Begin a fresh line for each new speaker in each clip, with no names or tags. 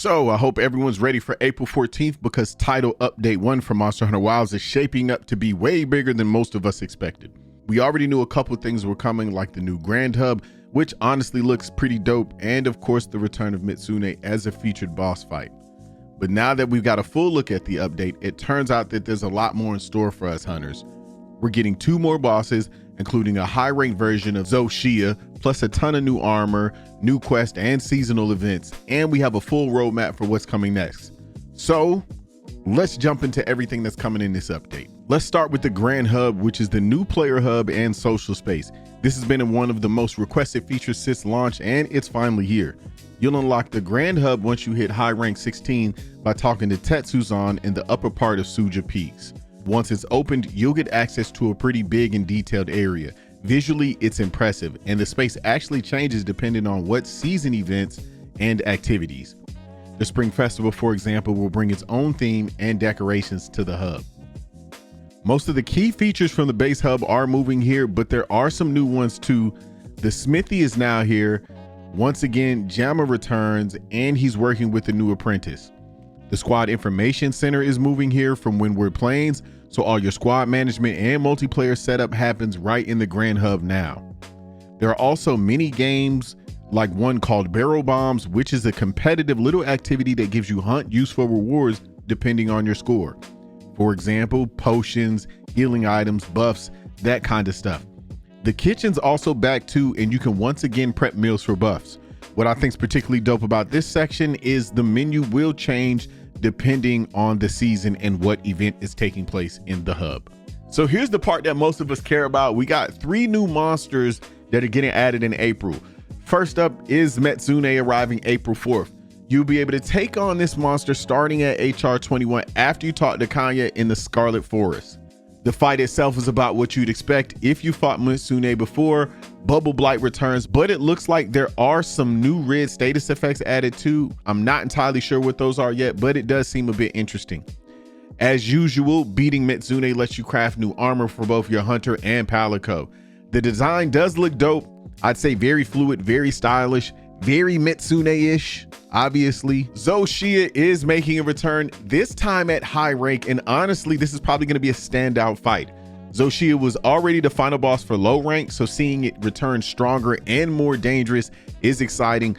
So I hope everyone's ready for April 14th because title update 1 for Monster Hunter Wilds is shaping up to be way bigger than most of us expected. We already knew a couple things were coming, like the new Grand Hub, which honestly looks pretty dope, and of course the return of Mizutsune as a featured boss fight. But now that we've got a full look at the update, it turns out that there's a lot more in store for us hunters. We're getting 2 more bosses, including a high-ranked version of Shia, plus a ton of new armor, new quests, and seasonal events, and we have a full roadmap for what's coming next. So let's jump into everything that's coming in this update. Let's start with the Grand Hub, which is the new player hub and social space. This has been one of the most requested features since launch, and it's finally here. You'll unlock the Grand Hub once you hit high rank 16 by talking to Tetsuzan in the upper part of Suja Peaks. Once it's opened, you'll get access to a pretty big and detailed area. Visually, it's impressive, and the space actually changes depending on what season events and activities. The Spring Festival, for example, will bring its own theme and decorations to the hub. Most of the key features from the base hub are moving here, but there are some new ones too. The Smithy is now here. Once again, Jamma returns, and he's working with the new apprentice. The Squad Information Center is moving here from Windward Plains, so all your squad management and multiplayer setup happens right in the Grand Hub now. There are also mini games, like one called Barrel Bombs, which is a competitive little activity that gives you hunt useful rewards depending on your score. For example, potions, healing items, buffs, that kind of stuff. The kitchen's also back too, and you can once again prep meals for buffs. What I think is particularly dope about this section is the menu will change depending on the season and what event is taking place in the hub. So here's the part that most of us care about. We got 3 new monsters that are getting added in April. First up is Mizutsune arriving April 4th. You'll be able to take on this monster starting at HR 21 after you talk to Kanya in the Scarlet Forest. The fight itself is about what you'd expect if you fought Mizutsune before. Bubble Blight returns, but it looks like there are some new red status effects added too. I'm not entirely sure what those are yet, but it does seem a bit interesting. As usual, beating Mizutsune lets you craft new armor for both your hunter and palico. The design does look dope. I'd say very fluid, very stylish, very Mizutsune-ish, obviously. Shia is making a return, this time at high rank, and honestly, this is probably going to be a standout fight. Shia was already the final boss for low rank, so seeing it return stronger and more dangerous is exciting.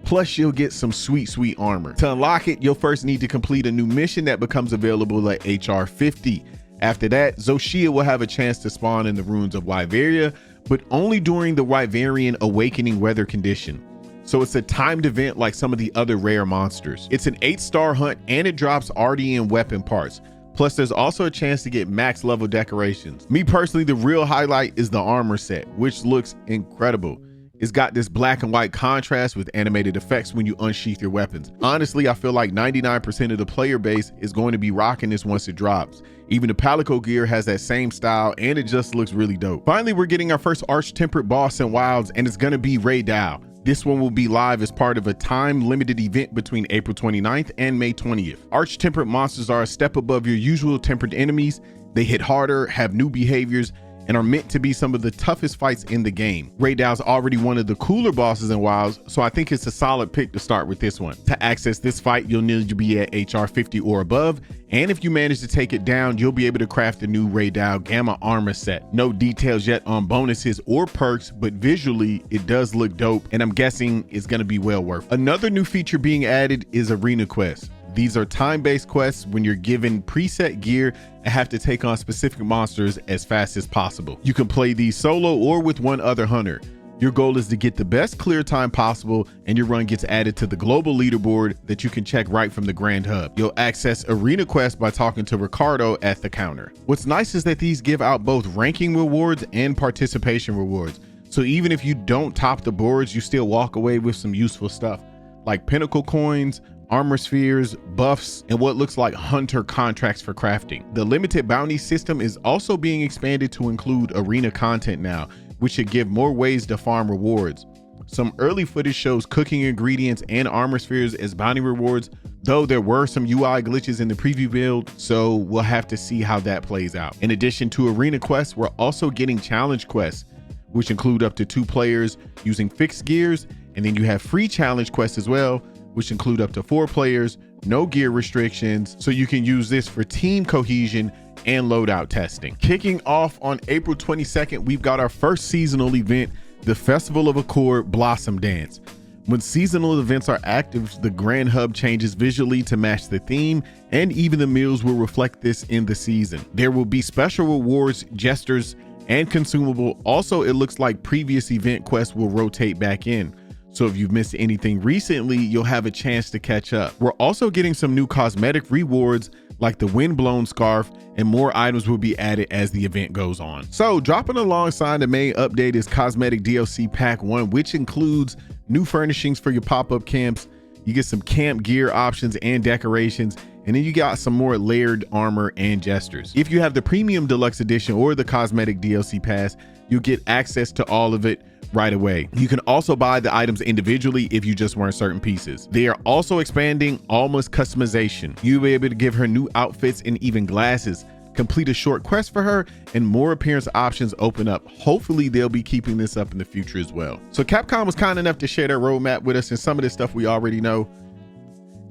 Plus, you'll get some sweet armor. To unlock it, you'll first need to complete a new mission that becomes available at HR 50. After that, Shia will have a chance to spawn in the ruins of Wyveria, but only during the Wyverian awakening weather condition. So it's a timed event like some of the other rare monsters. It's an 8-star hunt, and it drops RDN weapon parts. Plus, there's also a chance to get max level decorations. Me personally, the real highlight is the armor set, which looks incredible. It's got this black and white contrast with animated effects when you unsheath your weapons. Honestly, I feel like 99% of the player base is going to be rocking this once it drops. Even the palico gear has that same style, and it just looks really dope. Finally, we're getting our first Arch-Tempered boss in Wilds, and it's gonna be Rida. This one will be live as part of a time-limited event between April 29th and May 20th. Arch-Tempered monsters are a step above your usual tempered enemies. They hit harder, have new behaviors, and are meant to be some of the toughest fights in the game. Raida's already one of the cooler bosses in Wilds, so I think it's a solid pick to start with this one. To access this fight, you'll need to be at HR 50 or above, and if you manage to take it down, you'll be able to craft the new Raida Gamma armor set. No details yet on bonuses or perks, but visually it does look dope, and I'm guessing it's gonna be well worth it. Another new feature being added is arena quests. These are time-based quests when you're given preset gear and have to take on specific monsters as fast as possible. You can play these solo or with one other hunter. Your goal is to get the best clear time possible, and your run gets added to the global leaderboard that you can check right from the Grand Hub. You'll access arena quests by talking to Ricardo at the counter. What's nice is that these give out both ranking rewards and participation rewards. So even if you don't top the boards, you still walk away with some useful stuff like pinnacle coins, armor spheres, buffs, and what looks like hunter contracts for crafting. The limited bounty system is also being expanded to include arena content now, which should give more ways to farm rewards. Some early footage shows cooking ingredients and armor spheres as bounty rewards, though there were some UI glitches in the preview build, so we'll have to see how that plays out. In addition to arena quests, we're also getting challenge quests, which include up to 2 players using fixed gears, and then you have free challenge quests as well, which include up to 4 players, no gear restrictions, so you can use this for team cohesion and loadout testing. Kicking off on April 22nd, we've got our first seasonal event, the Festival of Accord Blossom Dance. When seasonal events are active, the Grand Hub changes visually to match the theme, and even the meals will reflect this in the season. There will be special rewards, gestures, and consumable. Also, it looks like previous event quests will rotate back in. So if you've missed anything recently, you'll have a chance to catch up. We're also getting some new cosmetic rewards like the windblown scarf, and more items will be added as the event goes on. So dropping alongside the main update is Cosmetic DLC Pack 1, which includes new furnishings for your pop-up camps. You get some camp gear options and decorations, and then you got some more layered armor and gestures. If you have the Premium Deluxe Edition or the Cosmetic DLC Pass, you'll get access to all of it right away. You can also buy the items individually if you just want certain pieces. They are also expanding Alma's customization. You'll be able to give her new outfits and even glasses, complete a short quest for her, and more appearance options open up. Hopefully they'll be keeping this up in the future as well. So Capcom was kind enough to share their roadmap with us, and some of this stuff we already know.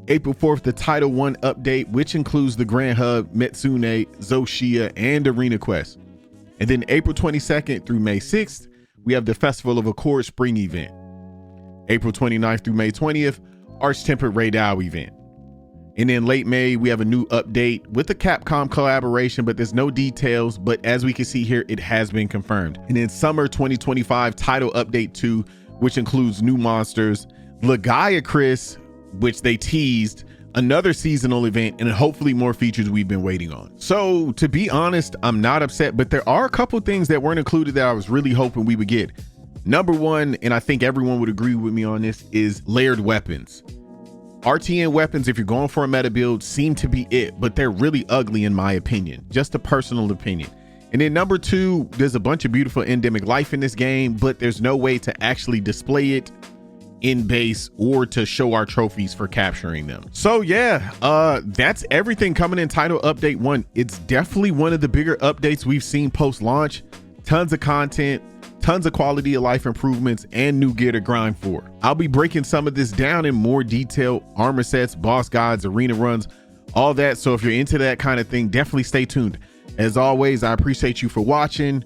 April 4th, the Title 1 update, which includes the Grand Hub, Mizutsune, Shia, and Arena Quest. And then April 22nd through May 6th, we have the Festival of Accord Spring event. April 29th through May 20th, Arch-Tempered Rida event. And then late May, we have a new update with the Capcom collaboration, but there's no details. But as we can see here, it has been confirmed. And then Summer 2025 Title Update 2, which includes new monsters, Lagiacris, which they teased, another seasonal event, and hopefully more features we've been waiting on. So to be honest, I'm not upset, but there are a couple things that weren't included that I was really hoping we would get. Number one, and I think everyone would agree with me on this, is layered weapons. RTN weapons, if you're going for a meta build, seem to be it, but they're really ugly in my opinion, just a personal opinion. And then number two, there's a bunch of beautiful endemic life in this game, but there's no way to actually display it in base or to show our trophies for capturing them. So yeah, that's everything coming in Title Update 1. It's definitely one of the bigger updates we've seen post-launch. Tons of content, tons of quality of life improvements, and new gear to grind for. I'll be breaking some of this down in more detail: armor sets, boss guides, arena runs, all that. So if you're into that kind of thing, definitely stay tuned. As always, I appreciate you for watching.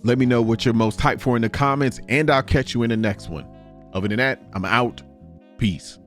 Let me know what you're most hyped for in the comments, and I'll catch you in the next one. Other than that, I'm out. Peace.